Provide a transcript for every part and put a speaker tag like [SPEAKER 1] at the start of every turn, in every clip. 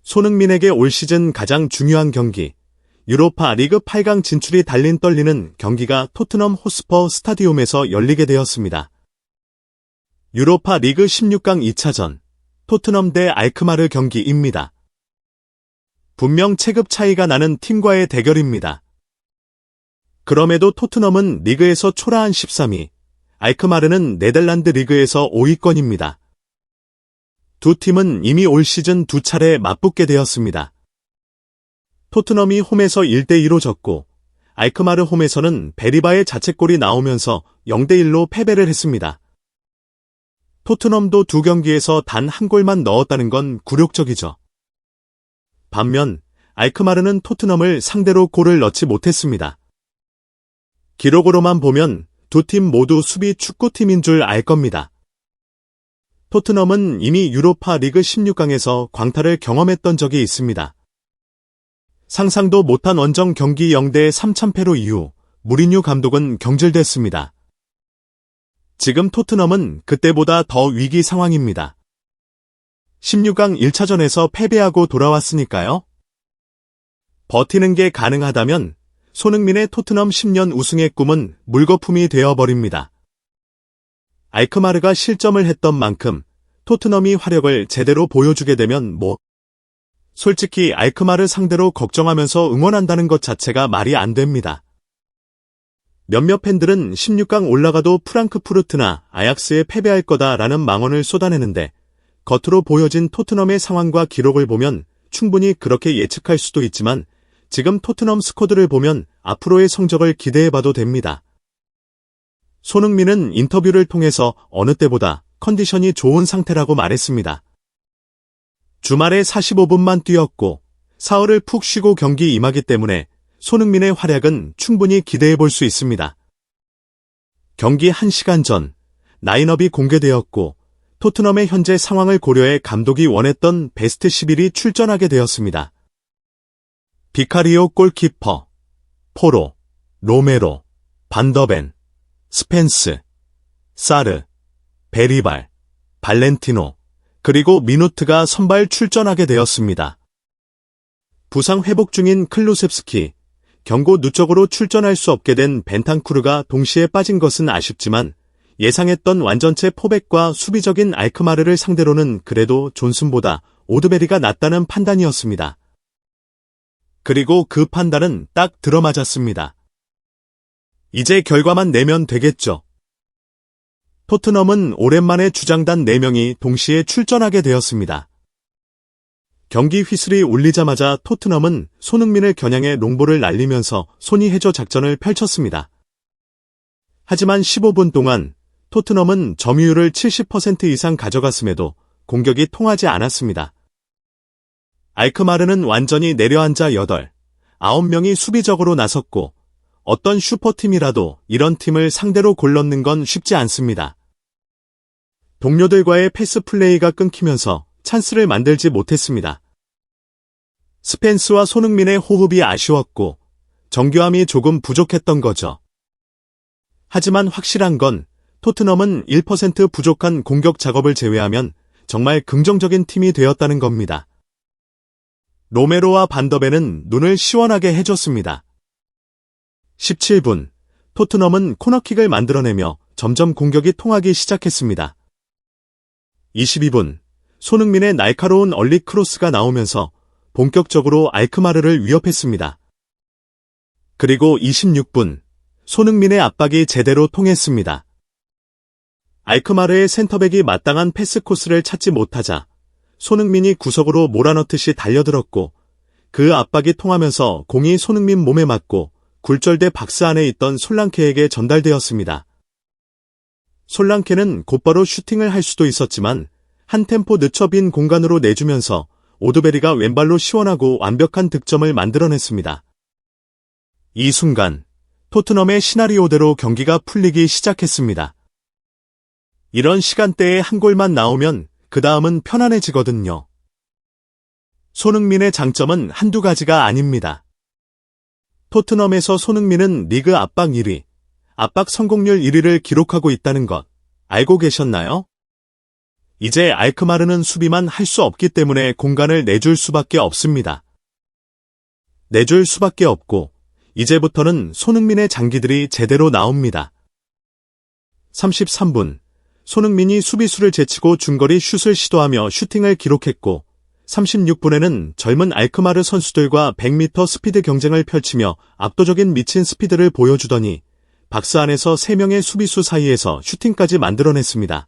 [SPEAKER 1] 손흥민에게 올 시즌 가장 중요한 경기, 유로파 리그 8강 진출이 달린 떨리는 경기가 토트넘 호스퍼 스타디움에서 열리게 되었습니다. 유로파 리그 16강 2차전, 토트넘 대 알크마르 경기입니다. 분명 체급 차이가 나는 팀과의 대결입니다. 그럼에도 토트넘은 리그에서 초라한 13위, 알크마르는 네덜란드 리그에서 5위권입니다. 두 팀은 이미 올 시즌 두 차례 맞붙게 되었습니다. 토트넘이 홈에서 1대2로 졌고 알크마르 홈에서는 베리바의 자책골이 나오면서 0대1로 패배를 했습니다. 토트넘도 두 경기에서 단 한 골만 넣었다는 건 굴욕적이죠. 반면 알크마르는 토트넘을 상대로 골을 넣지 못했습니다. 기록으로만 보면 두 팀 모두 수비 축구팀인 줄 알 겁니다. 토트넘은 이미 유로파 리그 16강에서 광탈을 경험했던 적이 있습니다. 상상도 못한 원정 경기 0대3 참패로 이후 무리뉴 감독은 경질됐습니다. 지금 토트넘은 그때보다 더 위기 상황입니다. 16강 1차전에서 패배하고 돌아왔으니까요. 버티는 게 가능하다면 손흥민의 토트넘 10년 우승의 꿈은 물거품이 되어버립니다. 알크마르가 실점을 했던 만큼 토트넘이 화력을 제대로 보여주게 되면 솔직히 알크마르 상대로 걱정하면서 응원한다는 것 자체가 말이 안 됩니다. 몇몇 팬들은 16강 올라가도 프랑크푸르트나 아약스에 패배할 거다라는 망언을 쏟아내는데 겉으로 보여진 토트넘의 상황과 기록을 보면 충분히 그렇게 예측할 수도 있지만 지금 토트넘 스쿼드를 보면 앞으로의 성적을 기대해봐도 됩니다. 손흥민은 인터뷰를 통해서 어느 때보다 컨디션이 좋은 상태라고 말했습니다. 주말에 45분만 뛰었고 사흘을 푹 쉬고 경기 임하기 때문에 손흥민의 활약은 충분히 기대해볼 수 있습니다. 경기 1시간 전 라인업이 공개되었고 토트넘의 현재 상황을 고려해 감독이 원했던 베스트 11이 출전하게 되었습니다. 비카리오 골키퍼, 포로, 로메로, 반더벤, 스펜스, 사르, 베리발, 발렌티노, 그리고 미누트가 선발 출전하게 되었습니다. 부상 회복 중인 클루셉스키, 경고 누적으로 출전할 수 없게 된 벤탄쿠르가 동시에 빠진 것은 아쉽지만 예상했던 완전체 포백과 수비적인 알크마르를 상대로는 그래도 존슨보다 오드베리가 낫다는 판단이었습니다. 그리고 그 판단은 딱 들어맞았습니다. 이제 결과만 내면 되겠죠. 토트넘은 오랜만에 주장단 4명이 동시에 출전하게 되었습니다. 경기 휘슬이 울리자마자 토트넘은 손흥민을 겨냥해 롱볼을 날리면서 손이 해저 작전을 펼쳤습니다. 하지만 15분 동안 토트넘은 점유율을 70% 이상 가져갔음에도 공격이 통하지 않았습니다. 알크마르는 완전히 내려앉아 9명이 수비적으로 나섰고 어떤 슈퍼팀이라도 이런 팀을 상대로 골 넣는 건 쉽지 않습니다. 동료들과의 패스 플레이가 끊기면서 찬스를 만들지 못했습니다. 스펜스와 손흥민의 호흡이 아쉬웠고 정교함이 조금 부족했던 거죠. 하지만 확실한 건 토트넘은 1% 부족한 공격 작업을 제외하면 정말 긍정적인 팀이 되었다는 겁니다. 로메로와 반더벤은 눈을 시원하게 해줬습니다. 17분, 토트넘은 코너킥을 만들어내며 점점 공격이 통하기 시작했습니다. 22분, 손흥민의 날카로운 얼리 크로스가 나오면서 본격적으로 알크마르를 위협했습니다. 그리고 26분, 손흥민의 압박이 제대로 통했습니다. 알크마르의 센터백이 마땅한 패스 코스를 찾지 못하자 손흥민이 구석으로 몰아넣듯이 달려들었고 그 압박이 통하면서 공이 손흥민 몸에 맞고 굴절대 박스 안에 있던 솔랑케에게 전달되었습니다. 솔랑케는 곧바로 슈팅을 할 수도 있었지만 한 템포 늦춰 빈 공간으로 내주면서 오드베리가 왼발로 시원하고 완벽한 득점을 만들어냈습니다. 이 순간 토트넘의 시나리오대로 경기가 풀리기 시작했습니다. 이런 시간대에 한 골만 나오면 그 다음은 편안해지거든요. 손흥민의 장점은 한두 가지가 아닙니다. 토트넘에서 손흥민은 리그 압박 1위, 압박 성공률 1위를 기록하고 있다는 것 알고 계셨나요? 이제 알크마르는 수비만 할 수 없기 때문에 공간을 내줄 수밖에 없습니다. 내줄 수밖에 없고 이제부터는 손흥민의 장기들이 제대로 나옵니다. 33분, 손흥민이 수비수를 제치고 중거리 슛을 시도하며 슈팅을 기록했고 36분에는 젊은 알크마르 선수들과 100m 스피드 경쟁을 펼치며 압도적인 미친 스피드를 보여주더니 박스 안에서 3명의 수비수 사이에서 슈팅까지 만들어냈습니다.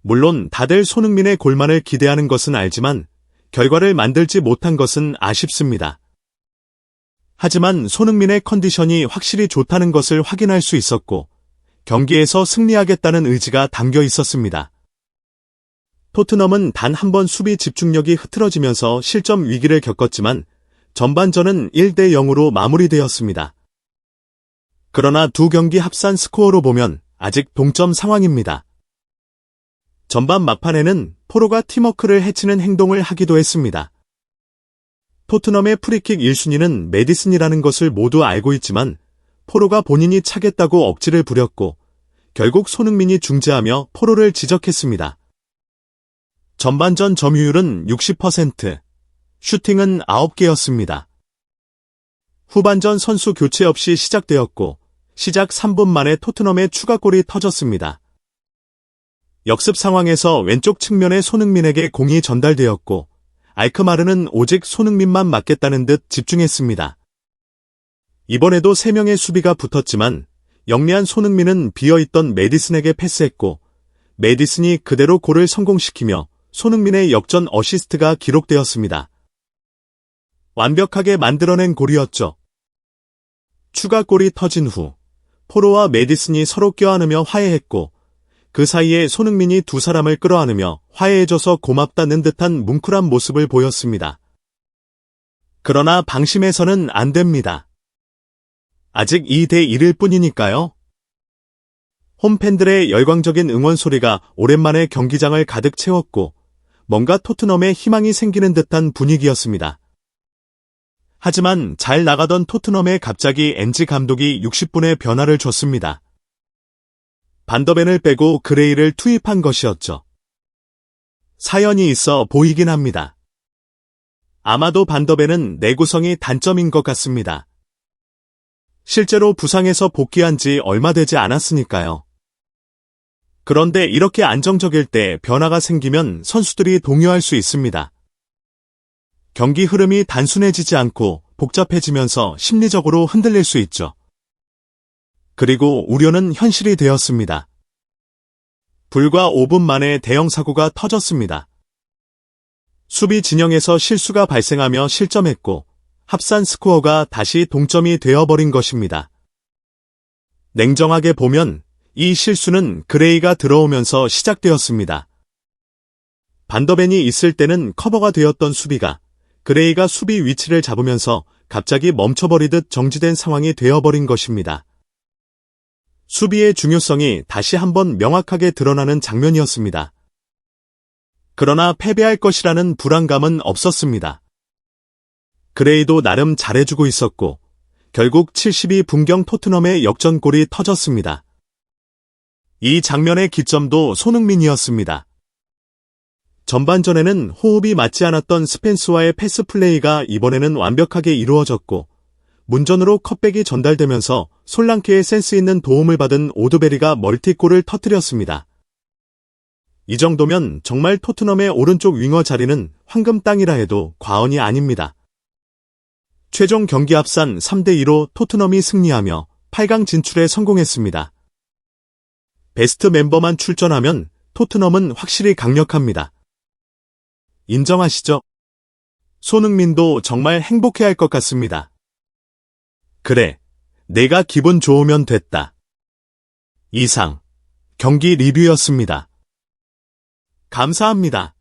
[SPEAKER 1] 물론 다들 손흥민의 골만을 기대하는 것은 알지만 결과를 만들지 못한 것은 아쉽습니다. 하지만 손흥민의 컨디션이 확실히 좋다는 것을 확인할 수 있었고 경기에서 승리하겠다는 의지가 담겨 있었습니다. 토트넘은 단 한 번 수비 집중력이 흐트러지면서 실점 위기를 겪었지만 전반전은 1대 0으로 마무리되었습니다. 그러나 두 경기 합산 스코어로 보면 아직 동점 상황입니다. 전반 막판에는 포로가 팀워크를 해치는 행동을 하기도 했습니다. 토트넘의 프리킥 1순위는 메디슨이라는 것을 모두 알고 있지만 포로가 본인이 차겠다고 억지를 부렸고 결국 손흥민이 중재하며 포로를 지적했습니다. 전반전 점유율은 60%, 슈팅은 9개였습니다. 후반전 선수 교체 없이 시작되었고 시작 3분 만에 토트넘의 추가골이 터졌습니다. 역습 상황에서 왼쪽 측면에 손흥민에게 공이 전달되었고 알크마르는 오직 손흥민만 맞겠다는 듯 집중했습니다. 이번에도 3명의 수비가 붙었지만 영리한 손흥민은 비어있던 메디슨에게 패스했고 메디슨이 그대로 골을 성공시키며 손흥민의 역전 어시스트가 기록되었습니다. 완벽하게 만들어낸 골이었죠. 추가골이 터진 후 포로와 메디슨이 서로 껴안으며 화해했고 그 사이에 손흥민이 두 사람을 끌어안으며 화해해줘서 고맙다는 듯한 뭉클한 모습을 보였습니다. 그러나 방심해서는 안 됩니다. 아직 2대 1일 뿐이니까요. 홈팬들의 열광적인 응원 소리가 오랜만에 경기장을 가득 채웠고 뭔가 토트넘에 희망이 생기는 듯한 분위기였습니다. 하지만 잘 나가던 토트넘에 갑자기 엔지 감독이 60분에 변화를 줬습니다. 반더벤을 빼고 그레이를 투입한 것이었죠. 사연이 있어 보이긴 합니다. 아마도 반더벤은 내구성이 단점인 것 같습니다. 실제로 부상에서 복귀한 지 얼마 되지 않았으니까요. 그런데 이렇게 안정적일 때 변화가 생기면 선수들이 동요할 수 있습니다. 경기 흐름이 단순해지지 않고 복잡해지면서 심리적으로 흔들릴 수 있죠. 그리고 우려는 현실이 되었습니다. 불과 5분 만에 대형 사고가 터졌습니다. 수비 진영에서 실수가 발생하며 실점했고 합산 스코어가 다시 동점이 되어버린 것입니다. 냉정하게 보면 이 실수는 그레이가 들어오면서 시작되었습니다. 반더벤이 있을 때는 커버가 되었던 수비가 그레이가 수비 위치를 잡으면서 갑자기 멈춰버리듯 정지된 상황이 되어버린 것입니다. 수비의 중요성이 다시 한번 명확하게 드러나는 장면이었습니다. 그러나 패배할 것이라는 불안감은 없었습니다. 그레이도 나름 잘해주고 있었고 결국 72분경 토트넘의 역전골이 터졌습니다. 이 장면의 기점도 손흥민이었습니다. 전반전에는 호흡이 맞지 않았던 스펜스와의 패스 플레이가 이번에는 완벽하게 이루어졌고 문전으로 컵백이 전달되면서 솔랑케의 센스 있는 도움을 받은 오드베리가 멀티골을 터뜨렸습니다. 이 정도면 정말 토트넘의 오른쪽 윙어 자리는 황금 땅이라 해도 과언이 아닙니다. 최종 경기 합산 3대2로 토트넘이 승리하며 8강 진출에 성공했습니다. 베스트 멤버만 출전하면 토트넘은 확실히 강력합니다. 인정하시죠? 손흥민도 정말 행복해할 것 같습니다. 그래, 내가 기분 좋으면 됐다. 이상 경기 리뷰였습니다. 감사합니다.